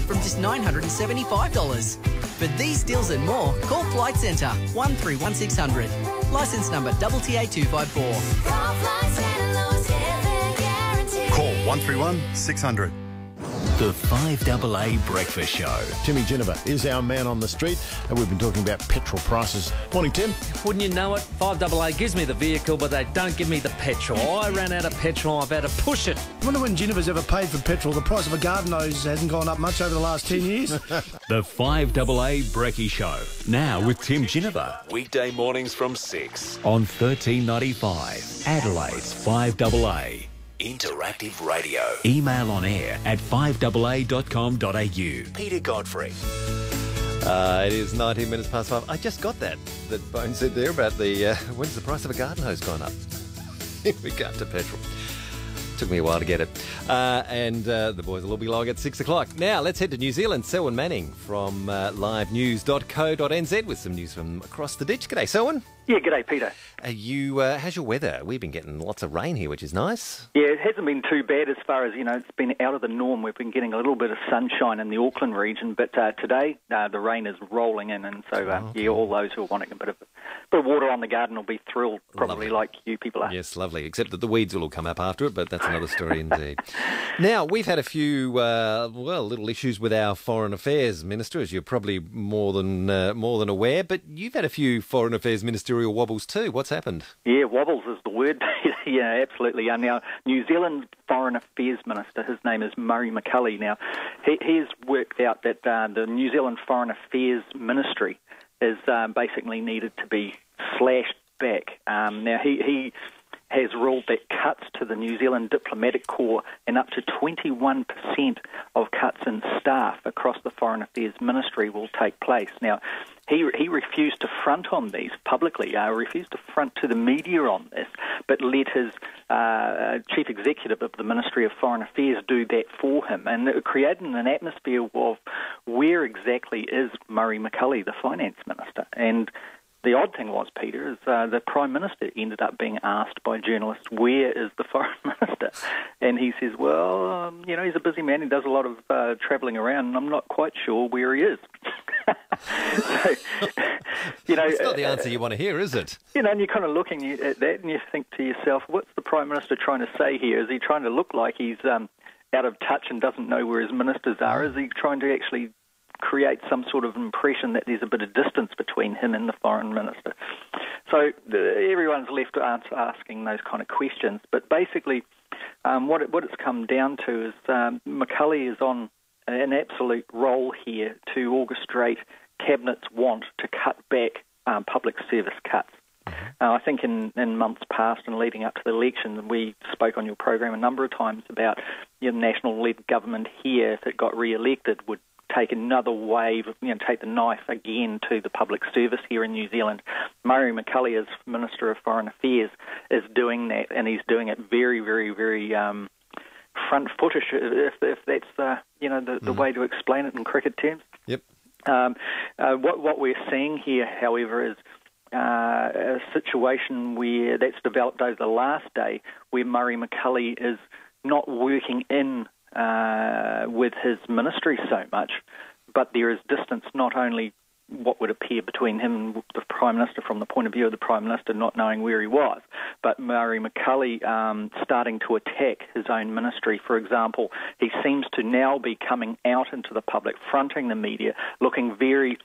from just $975. For these deals and more, call Flight Centre 131600. Licence number TTA254. Call 131 600. The 5AA Breakfast Show. Timmy Jennifer is our man on the street, and we've been talking about petrol prices. Morning, Tim. Wouldn't you know it? 5AA gives me the vehicle, but they don't give me the petrol. I ran out of petrol. I've had to push it. I wonder when Jennifer's ever paid for petrol. The price of a garden hose hasn't gone up much over the last 10 years. The 5AA Brekkie Show. Now with Tim Jennifer. Weekday mornings from 6 on 1395. Adelaide's 5AA. Interactive radio. Email on air at 5AA.com.au. Peter Godfrey. It is 19 minutes past 5. I just got that Bone said there about the when's the price of a garden hose gone up in regard to petrol. Took me a while to get it. And the boys will all be along at 6 o'clock. Now, let's head to New Zealand. Selwyn Manning from livenews.co.nz with some news from across the ditch. G'day, Selwyn. Yeah, g'day, Peter. How's your weather? We've been getting lots of rain here, which is nice. Yeah, it hasn't been too bad as far as, it's been out of the norm. We've been getting a little bit of sunshine in the Auckland region, but today the rain is rolling in, and so, all those who are wanting a bit of water on the garden will be thrilled, probably like you people are. Yes, lovely, except that the weeds will all come up after it, but that's another story indeed. Now, we've had a few, little issues with our Foreign Affairs Minister, as you're probably more than aware, but you've had a few Foreign Affairs ministerial wobbles too. What's happened? Yeah, wobbles is the word. Yeah, absolutely. Now, New Zealand Foreign Affairs Minister, his name is Murray McCully. Now, he's worked out that the New Zealand Foreign Affairs Ministry is basically needed to be slashed back. Now, he has ruled that cuts to the New Zealand Diplomatic Corps and up to 21% of cuts in staff across the Foreign Affairs Ministry will take place. Now, he refused to front on these publicly, refused to front to the media on this, but let his chief executive of the Ministry of Foreign Affairs do that for him. And it created an atmosphere of where exactly is Murray McCully, the finance minister? And the odd thing was, Peter, is the Prime Minister ended up being asked by journalists, where is the Foreign Minister? And he says, well, he's a busy man. He does a lot of travelling around, and I'm not quite sure where he is. So, it's not the answer you want to hear, is it? And you're kind of looking at that and you think to yourself, what's the Prime Minister trying to say here? Is he trying to look like he's out of touch and doesn't know where his ministers are? Is he trying to actually create some sort of impression that there's a bit of distance between him and the foreign minister? So everyone's left asking those kind of questions. But basically, what it's come down to is McCully is on an absolute roll here to orchestrate Cabinet's want to cut back public service cuts. I think in months past and leading up to the election, we spoke on your program a number of times about the national-led government here, if it got re-elected, would take another wave, take the knife again to the public service here in New Zealand. Murray McCully, as Minister of Foreign Affairs, is doing that, and he's doing it very, very, very front-footish, if that's the way to explain it in cricket terms. Yep. What we're seeing here, however, is a situation where that's developed over the last day, where Murray McCully is not working in with his ministry so much, but there is distance not only what would appear between him and the Prime Minister from the point of view of the Prime Minister not knowing where he was, but Murray McCully starting to attack his own ministry. For example, he seems to now be coming out into the public, fronting the media, looking very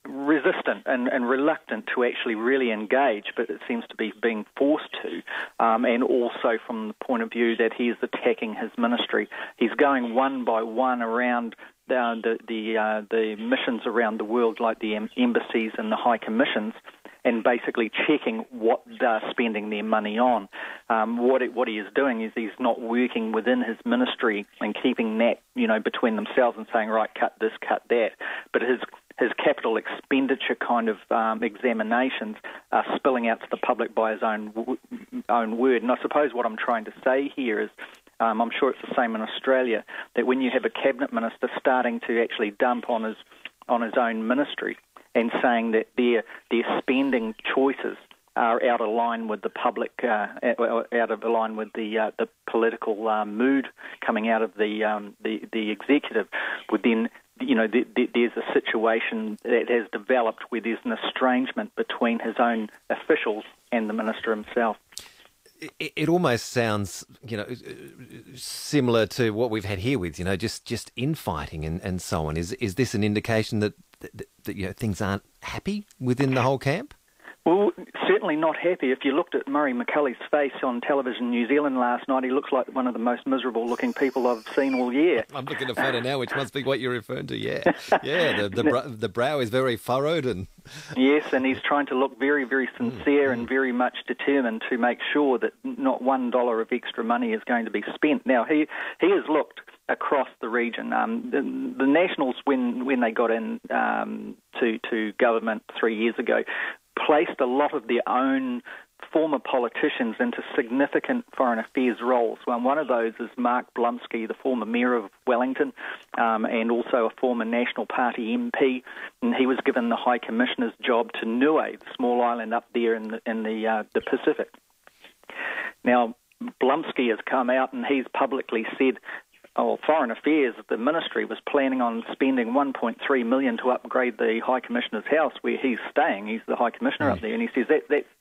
resistant and reluctant to actually really engage, but it seems to be being forced to, and also from the point of view that he is attacking his ministry. He's going one by one around the missions around the world, like the embassies and the high commissions, and basically checking what they're spending their money on. What he is doing is he's not working within his ministry and keeping that, between themselves and saying, right, cut this, cut that. But his capital expenditure kind of examinations are spilling out to the public by his own word. And I suppose what I'm trying to say here is, I'm sure it's the same in Australia, that when you have a cabinet minister starting to actually dump on his own ministry and saying that their spending choices are out of line with the public, out of line with the political mood coming out of the executive, would then, there's a situation that has developed where there's an estrangement between his own officials and the minister himself. It almost sounds, similar to what we've had here with, just infighting and so on. Is this an indication that things aren't happy within the whole camp? Well, certainly not happy. If you looked at Murray McCully's face on television New Zealand last night, he looks like one of the most miserable-looking people I've seen all year. I'm looking at a photo now, which must be what you're referring to, yeah. Yeah, the brow is very furrowed. And yes, and he's trying to look very, very sincere and very much determined to make sure that not $1 of extra money is going to be spent. Now, he has looked across the region. The Nationals, when they got in to government 3 years ago, placed a lot of their own former politicians into significant foreign affairs roles. One of those is Mark Blumsky, the former mayor of Wellington, and also a former National Party MP. And he was given the High Commissioner's job to Niue, the small island up there in the Pacific. Now, Blumsky has come out and he's publicly said, Foreign Affairs, the ministry was planning on spending $1.3 million to upgrade the High Commissioner's house where he's staying. He's the High Commissioner up there, and he says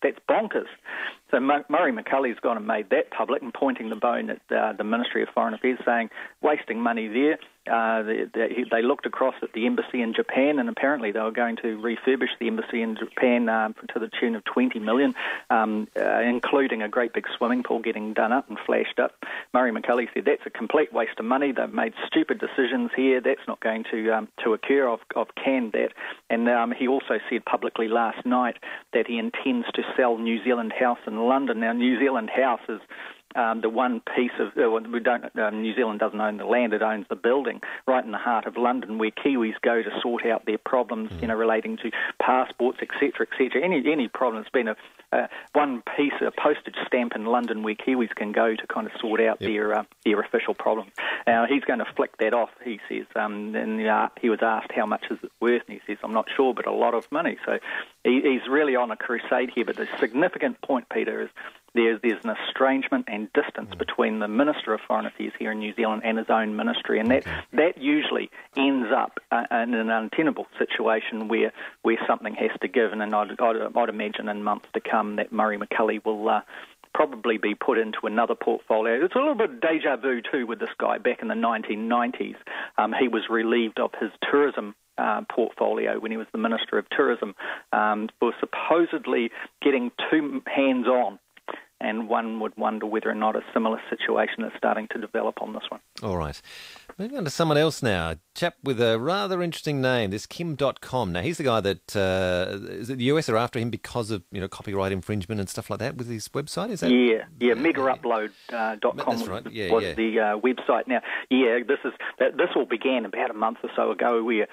that's bonkers. So Murray McCully's gone and made that public and pointing the bone at the Ministry of Foreign Affairs, saying wasting money there. They looked across at the embassy in Japan, and apparently they were going to refurbish the embassy in Japan to the tune of $20 million, including a great big swimming pool getting done up and flashed up. Murray McCully said that's a complete waste of money. They've made stupid decisions here. That's not going to occur. I've canned that. And he also said publicly last night that he intends to sell New Zealand House in London. Now, New Zealand House is the one piece of New Zealand doesn't own the land; it owns the building right in the heart of London, where Kiwis go to sort out their problems, relating to passports, etc., etc. Any problem. It's been one piece, a postage stamp in London, where Kiwis can go to kind of sort out their official problems. He's going to flick that off, he says. And he was asked how much is it worth, and he says, "I'm not sure, but a lot of money." So he's really on a crusade here. But the significant point, Peter, is there's an estrangement and distance between the Minister of Foreign Affairs here in New Zealand and his own ministry, and that usually ends up in an untenable situation where something has to give. And I'd imagine in months to come that Murray McCully will probably be put into another portfolio. It's a little bit deja vu too with this guy. Back in the 1990s, he was relieved of his tourism portfolio when he was the Minister of Tourism for supposedly getting too hands-on. And one would wonder whether or not a similar situation is starting to develop on this one. All right. Moving on to someone else now. A chap with a rather interesting name, this Kim.com. Now, he's the guy that is it the US are after him because of copyright infringement and stuff like that with his website? Is that? Yeah, megaupload.com was the website. Now, this all began about a month or so ago, where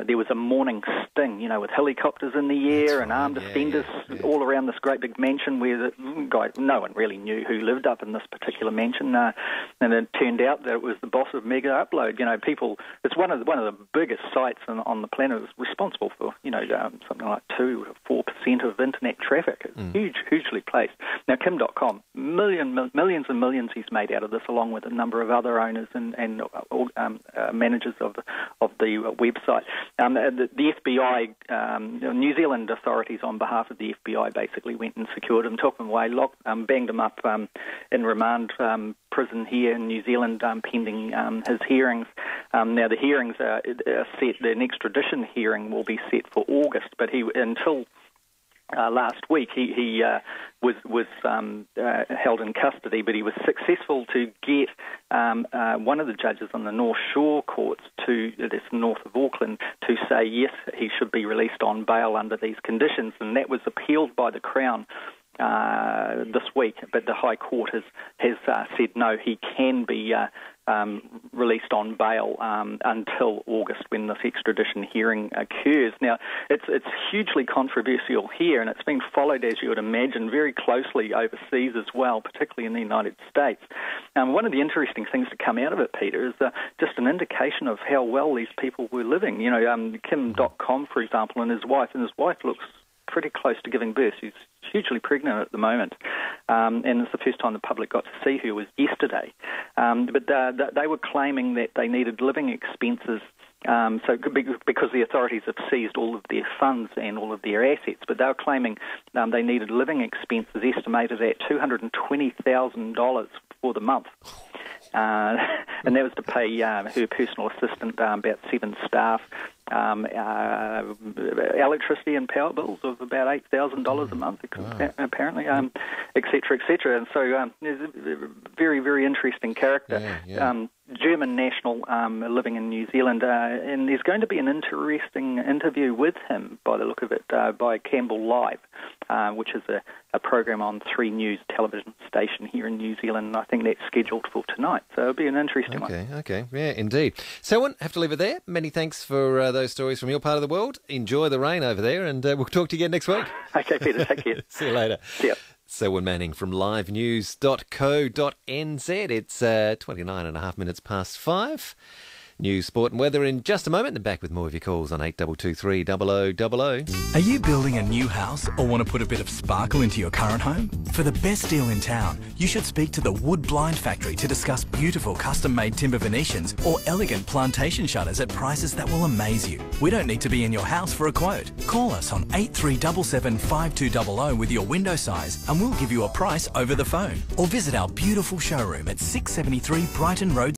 there was a morning sting, with helicopters in the air and armed defenders all around this great big mansion where no one really knew who lived up in this particular mansion, and it turned out that it was the boss of Mega Upload. People, it's one of the biggest sites on the planet. It's responsible for something like 2 or 4% of internet traffic. It's hugely placed. Now, Kim.com, millions and millions he's made out of this, along with a number of other owners and managers of the website. The FBI, New Zealand authorities on behalf of the FBI, basically went and secured him, took him away, banged him up in remand prison here in New Zealand, pending his hearings. Now, the hearings are set. An extradition hearing will be set for August, but until last week he was held in custody, but he was successful to get one of the judges on the North Shore courts, that's north of Auckland, to say yes, he should be released on bail under these conditions, and that was appealed by the Crown this week, but the High Court has said no, he can be released on bail until August, when this extradition hearing occurs. Now, it's hugely controversial here, and it's been followed, as you would imagine, very closely overseas as well, particularly in the United States. One of the interesting things to come out of it, Peter, is just an indication of how well these people were living. Kim.com, for example, and his wife looks pretty close to giving birth. She's hugely pregnant at the moment, and it's the first time the public got to see her was yesterday. But they were claiming that they needed living expenses. Because the authorities have seized all of their funds and all of their assets, but they were claiming they needed living expenses estimated at $220,000 for the month. And that was to pay her personal assistant, about 7 staff, electricity and power bills of about $8,000 a month, apparently, et cetera. And so he's a very, very interesting character. German national living in New Zealand, and there's going to be an interesting interview with him, by the look of it, by Campbell Live, which is a program on 3 News television station here in New Zealand. I think that's scheduled for tonight, so it'll be an interesting one. Okay, yeah, indeed. Selwyn, have to leave it there. Many thanks for those stories from your part of the world. Enjoy the rain over there, and we'll talk to you again next week. Okay, Peter, take care. See you later. See ya. Selwyn Manning from livenews.co.nz. It's 29.5 minutes past 5. News, sport and weather in just a moment, and back with more of your calls on 8223 0000. Are you building a new house or want to put a bit of sparkle into your current home? For the best deal in town, you should speak to the Wood Blind Factory to discuss beautiful custom-made timber Venetians or elegant plantation shutters at prices that will amaze you. We don't need to be in your house for a quote. Call us on 8377 5200 with your window size and we'll give you a price over the phone. Or visit our beautiful showroom at 673 Brighton Road,